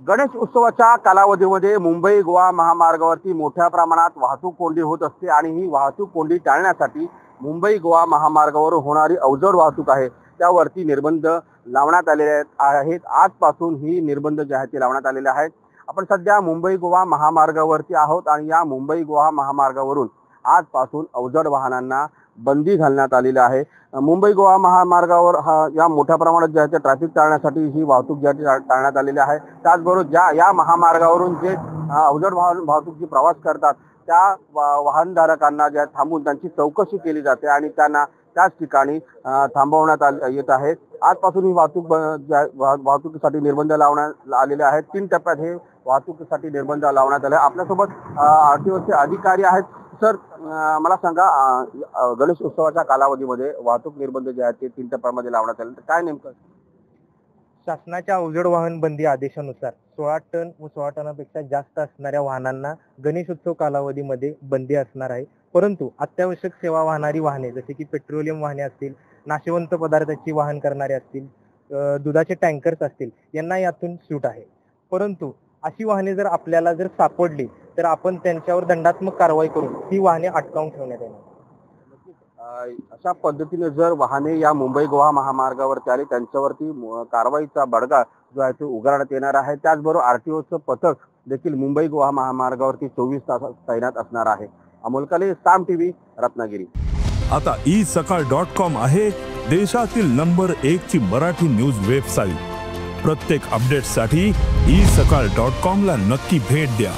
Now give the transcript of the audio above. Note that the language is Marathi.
गणेश उत्सवाच्या कालावधीमध्ये मुंबई गोवा महामार्गावरती मोठ्या प्रमाणात वाहतूक कोंडी होत असते आणि ही वाहतूक कोंडी टाळण्यासाठी मुंबई गोवा महामार्गावर होणारी अवजड वाहतूक आहे त्यावरती निर्बंध लावण्यात आलेले आहेत। आजपासून ही निर्बंध जे आहेत ते लावण्यात आलेले आहेत। आपण सध्या मुंबई गोवा महामार्गावरती आहोत आणि या मुंबई गोवा महामार्गावरून आजपासून अवजड वाहनांना बंदी घालण्यात आलेली आहे। मुंबई गोवा महामार्गावर या मोठ्या प्रमाणात जे आहे ते ट्रॅफिक टाळण्यासाठी ही वाहतूक जी आहे टाळण्यात आलेली आहे। त्याचबरोबर या महामार्गावरून जे अवजड वाहतूक प्रवास करतात त्या वाहनधारकांना जे थांबून त्यांची चौकशी केली जाते आणि त्यांना त्याच ठिकाणी थांबवण्यात येत आहे। आजपासून ही वाहतुकीसाठी निर्बंध लावण्यात आलेले आहेत। 3 टप्प्यात हे वाहतुकीसाठी निर्बंध लावण्यात आले। आपल्यासोबत आरटीओचे अधिकारी आहेत। सर, मला सांगा, गणेश उत्सवाच्या कालावधीमध्ये वाहतूक निर्बंध जे आहेत ते 3 टप्प्यामध्ये लावण्यात आले, तर काय नेमकं? शासनाच्या अवजड वाहन बंदी आदेशानुसार 16 टन व 16 टनापेक्षा जास्त असणाऱ्या वाहनांना गणेशोत्सव कालावधीमध्ये बंदी असणार आहे। परंतु अत्यावश्यक सेवा वाहणारी वाहने जसे की पेट्रोलियम वाहने असतील, नाशवंत पदार्थाची वाहन करणारे असतील, दुधाचे टँकर्स असतील, यांना यातून सूट आहे। परंतु अशी वाहने जर आपल्याला सापडली तर आपण त्यांच्यावर दंडात्मक कारवाई करून ही वाहने अटकावून ठेवण्यात येणार। अशा पद्धतीने जर वाहने या मुंबई गोवा महामार्गावरती आली त्यांच्यावरती कारवाईचा बडगा जो आहे तो उगारण्यात येणार आहे। त्याचबरोबर आरटीओचं पथक देखील मुंबई गोवा महामार्गावरती 24 तास तैनात असणार आहे। अमोल काले, साम टीव्ही, रत्नागिरी। आता isakal.com आहे देशातील नंबर 1 ची मराठी न्यूज वेबसाईट। प्रत्येक अपडेटसाठी isakal.com ला नक्की भेट द्या।